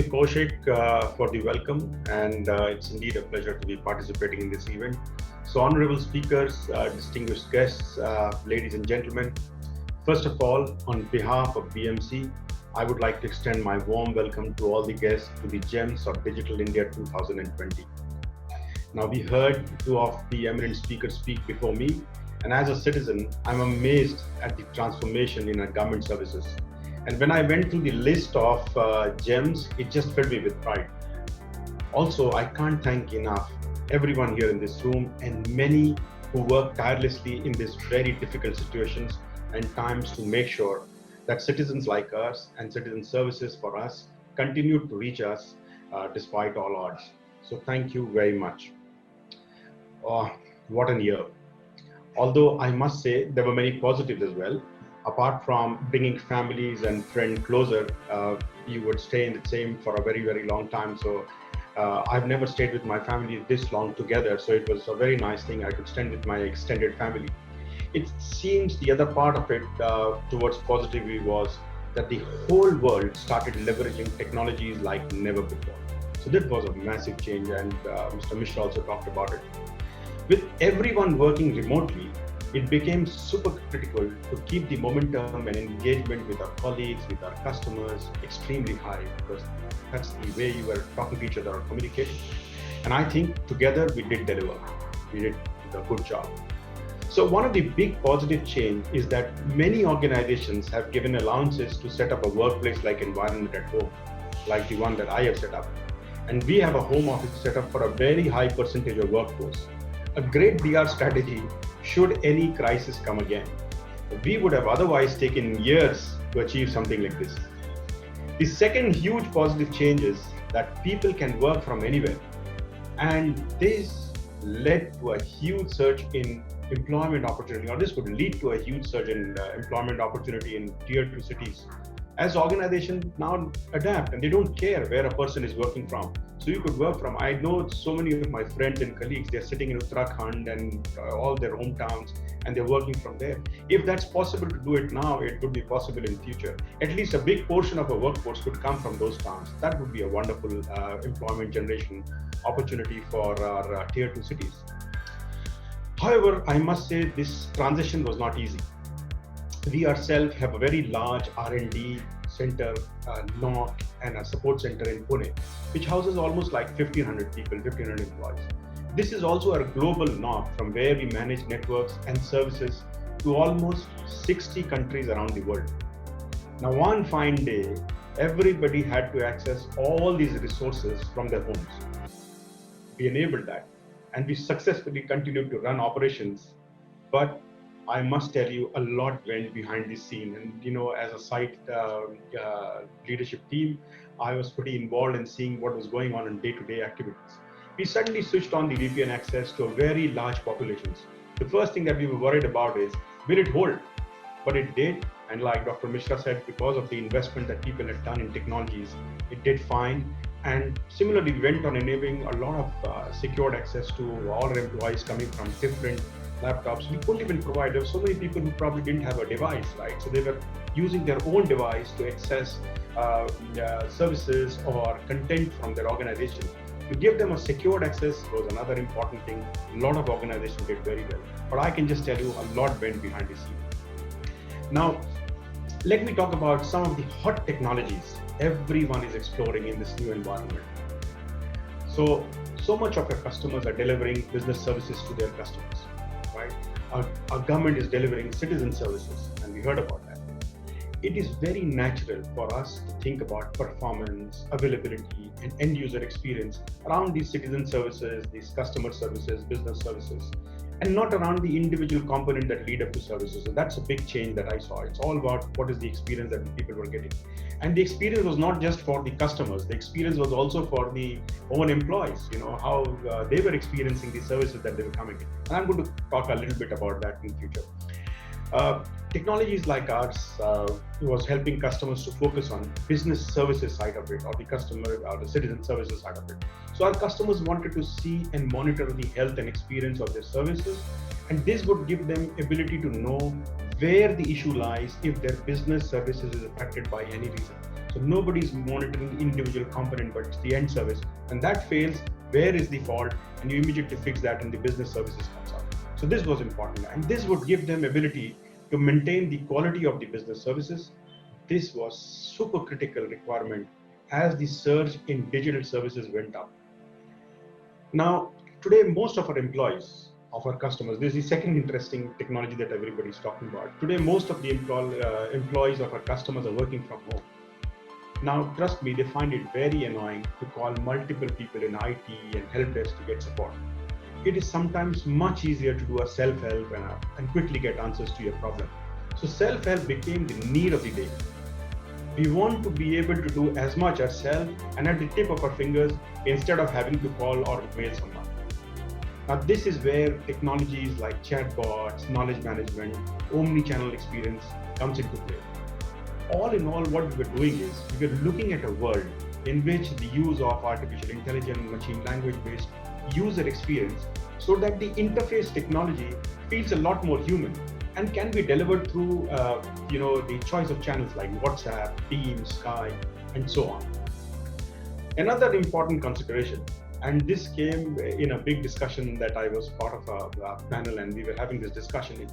Kaushik, for the welcome, and it's indeed a pleasure to be participating in this event. So, honorable speakers, distinguished guests, ladies and gentlemen, first of all, on behalf of BMC, I would like to extend my warm welcome to all the guests to the Gems of Digital India 2020. Now, we heard two of the eminent speakers speak before me, and as a citizen, I'm amazed at the transformation in our government services. And when I went through the list of gems, it just filled me with pride. Also, I can't thank enough everyone here in this room and many who work tirelessly in these very difficult situations and times to make sure that citizens like us and citizen services for us continue to reach us despite all odds. So thank you very much. What a year. Although I must say there were many positives as well. Apart from bringing families and friends closer, you would stay in the same for a very, very long time. So I've never stayed with my family this long together. So it was a very nice thing. I could stand with my extended family. It seems the other part of it towards positivity was that the whole world started leveraging technologies like never before. So that was a massive change, and Mr. Mishra also talked about it. With everyone working remotely, it became super critical to keep the momentum and engagement with our colleagues, with our customers extremely high, because that's the way you were talking to each other or communicating. And I think together we did deliver. We did a good job. So one of the big positive change is that many organizations have given allowances to set up a workplace-like environment at home, like the one that I have set up. And we have a home office set up for a very high percentage of workforce. A great DR strategy should any crisis come again. We would have otherwise taken years to achieve something like this. The second huge positive change is that people can work from anywhere. And this led to a huge surge in employment opportunity, or this could lead to a huge surge in employment opportunity in tier 2 cities. As organizations now adapt and they don't care where a person is working from. So you could work from, I know so many of my friends and colleagues, they're sitting in Uttarakhand and all their hometowns, and they're working from there. If that's possible to do it now, it would be possible in future. At least a big portion of our workforce could come from those towns. That would be a wonderful employment generation opportunity for our tier 2 cities. However, I must say this transition was not easy. We ourselves have a very large R&D center, NOC, and a support center in Pune, which houses almost like 1,500 people, 1,500 employees. This is also a global NOC from where we manage networks and services to almost 60 countries around the world. Now, one fine day, everybody had to access all these resources from their homes. We enabled that, and we successfully continued to run operations, but I must tell you, a lot went behind the scene. And as a site leadership team, I was pretty involved in seeing what was going on in day-to-day activities. We suddenly switched on the VPN access to a very large populations. The first thing that we were worried about is, will it hold? But it did. And like Dr. Mishra said, because of the investment that people had done in technologies, it did fine. And similarly, we went on enabling a lot of secured access to all our employees coming from different laptops. We couldn't even provide. There were so many people who probably didn't have a device, right? So they were using their own device to access services or content from their organization. To give them a secured access was another important thing. A lot of organizations did very well. But I can just tell you, a lot went behind the scene. Now, let me talk about some of the hot technologies everyone is exploring in this new environment. So much of our customers are delivering business services to their customers. Right? Our government is delivering citizen services, and we heard about that. It is very natural for us to think about performance, availability, and end user experience around these citizen services, these customer services, business services, and not around the individual component that lead up to services. So that's a big change that I saw. It's all about what is the experience that people were getting. And the experience was not just for the customers, the experience was also for the own employees, how they were experiencing the services that they were coming in. And I'm going to talk a little bit about that in the future. Technologies like ours was helping customers to focus on business services side of it, or the customer or the citizen services side of it. So our customers wanted to see and monitor the health and experience of their services, and this would give them ability to know where the issue lies if their business services is affected by any reason. So nobody's monitoring individual component, but it's the end service. When that fails, where is the fault? And you immediately fix that and the business services comes out. So this was important. And this would give them ability to maintain the quality of the business services. This was super critical requirement as the surge in digital services went up. Now, today, most of our employees, of our customers, this is the second interesting technology that everybody's talking about. Today, most of the employees of our customers are working from home. Now, trust me, they find it very annoying to call multiple people in IT and help desk to get support. It is sometimes much easier to do a self-help and quickly get answers to your problem. So self-help became the need of the day. We want to be able to do as much ourselves and at the tip of our fingers instead of having to call or mail someone. Now, this is where technologies like chatbots, knowledge management, omni-channel experience comes into play. All in all, what we were doing is we were looking at a world in which the use of artificial intelligence, machine language-based user experience, so that the interface technology feels a lot more human and can be delivered through the choice of channels like WhatsApp, Teams, Skype, and so on. Another important consideration, and this came in a big discussion that I was part of a panel and we were having this discussion.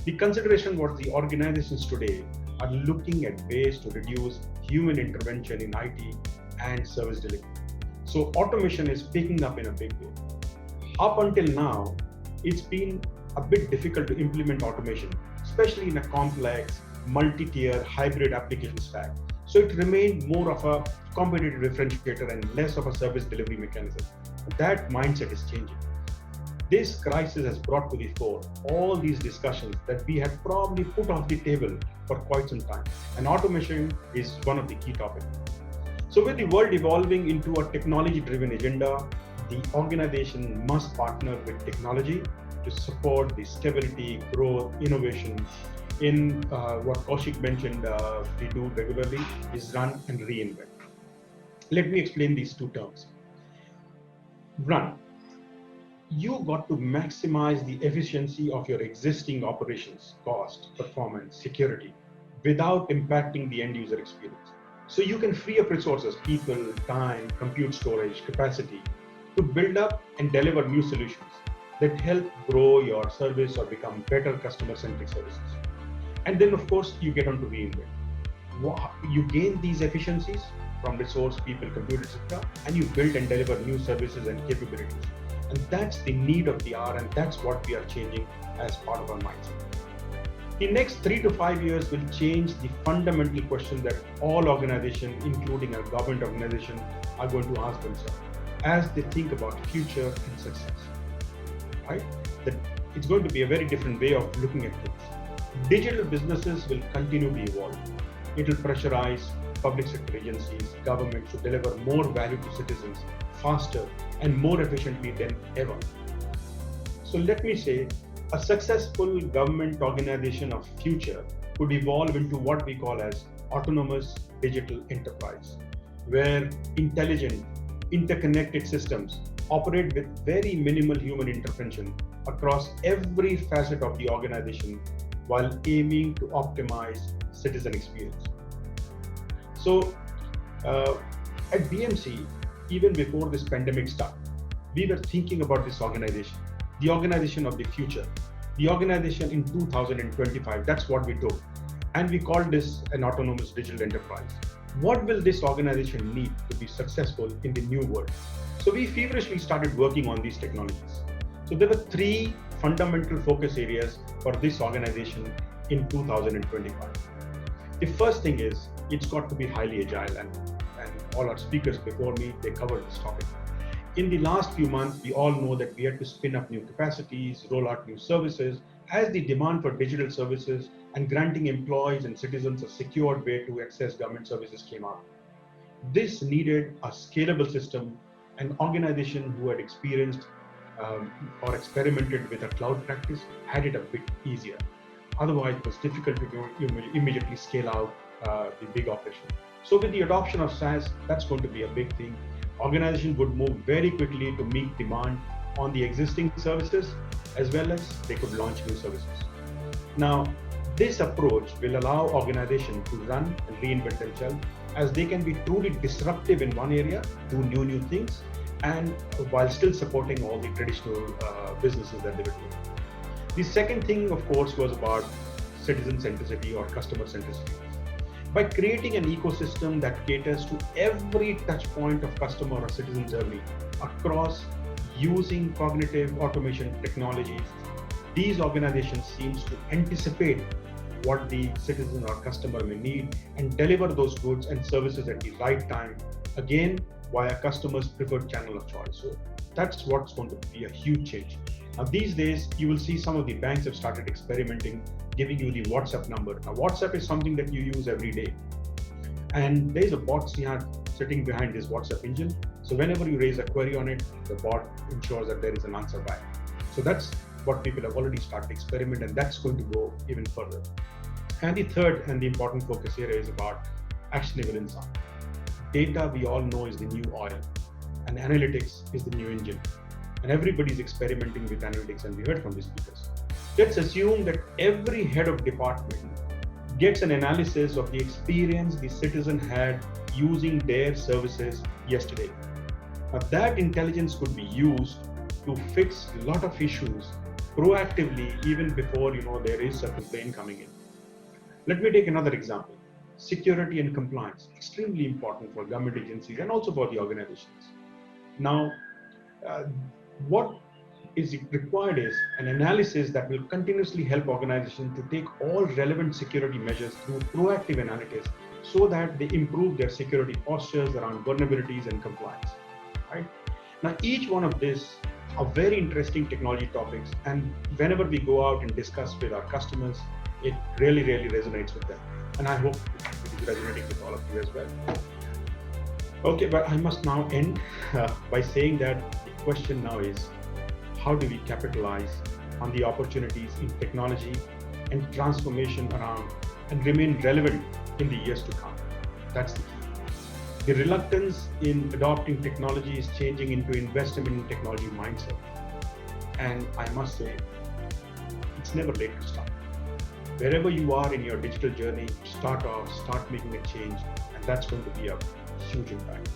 The consideration was the organizations today are looking at ways to reduce human intervention in IT and service delivery. So automation is picking up in a big way. Up until now, it's been a bit difficult to implement automation, especially in a complex, multi-tier, hybrid application stack. So it remained more of a competitive differentiator and less of a service delivery mechanism. That mindset is changing. This crisis has brought to the fore all these discussions that we had probably put off the table for quite some time. And automation is one of the key topics. So with the world evolving into a technology-driven agenda, the organization must partner with technology to support the stability, growth, innovation in what Kaushik mentioned we do regularly is run and reinvent. Let me explain these two terms. Run. You got to maximize the efficiency of your existing operations, cost, performance, security, without impacting the end user experience. So you can free up resources, people, time, compute storage, capacity, to build up and deliver new solutions that help grow your service or become better customer-centric services. And then, of course, you get on to reinvent. You gain these efficiencies from resource, people, compute, etc., and you build and deliver new services and capabilities. And that's the need of the hour, and that's what we are changing as part of our mindset. The next 3 to 5 years will change the fundamental question that all organizations, including our government organization, are going to ask themselves as they think about future and success. Right? That it's going to be a very different way of looking at things. Digital businesses will continue to evolve. It will pressurize public sector agencies, governments to deliver more value to citizens faster and more efficiently than ever. So let me say, a successful government organization of future could evolve into what we call as autonomous digital enterprise, where intelligent, interconnected systems operate with very minimal human intervention across every facet of the organization while aiming to optimize citizen experience. So at BMC, even before this pandemic started, we were thinking about this organization, the organization of the future, the organization in 2025. That's what we took. And we called this an autonomous digital enterprise. What will this organization need to be successful in the new world? So we feverishly started working on these technologies. So there were 3 fundamental focus areas for this organization in 2025. The first thing is it's got to be highly agile, and all our speakers before me, they covered this topic. In the last few months, we all know that we had to spin up new capacities, roll out new services, as the demand for digital services and granting employees and citizens a secured way to access government services came up. This needed a scalable system. An organization who had experienced or experimented with a cloud practice had it a bit easier. Otherwise, it was difficult to immediately scale out the big operation. So with the adoption of SaaS, that's going to be a big thing. Organizations would move very quickly to meet demand on the existing services, as well as they could launch new services. Now, This approach will allow organizations to run and reinvent themselves, as they can be truly disruptive in one area, do new things, and while still supporting all the traditional businesses that they were doing. The second thing, of course, was about citizen centricity or customer centricity. By creating an ecosystem that caters to every touch point of customer or citizen journey across using cognitive automation technologies, these organizations seems to anticipate what the citizen or customer may need and deliver those goods and services at the right time, again, via customers' preferred channel of choice. So that's what's going to be a huge change. Now, these days, you will see some of the banks have started experimenting, giving you the WhatsApp number. Now, WhatsApp is something that you use every day. And there's a bot sitting behind this WhatsApp engine. So whenever you raise a query on it, the bot ensures that there is an answer back. So that's what people have already started experimenting, and that's going to go even further. And the third and the important focus here is about actionable insight. Data, we all know, is the new oil, and analytics is the new engine. And everybody's experimenting with analytics, and we heard from the speakers. Let's assume that every head of department gets an analysis of the experience the citizen had using their services yesterday. Now, that intelligence could be used to fix a lot of issues proactively, even before there is a complaint coming in. Let me take another example. Security and compliance, extremely important for government agencies and also for the organizations. Now, what is required is an analysis that will continuously help organizations to take all relevant security measures through proactive analytics so that they improve their security postures around vulnerabilities and compliance. Right? Now, each one of these are very interesting technology topics, and whenever we go out and discuss with our customers, it really resonates with them. And I hope it is resonating with all of you as well. Okay, but I must now end by saying that the question now is, how do we capitalize on the opportunities in technology and transformation around and remain relevant in the years to come? That's the key. The reluctance in adopting technology is changing into investment in technology mindset. And I must say, it's never late to start. Wherever you are in your digital journey, start making a change, and that's going to be a huge impact.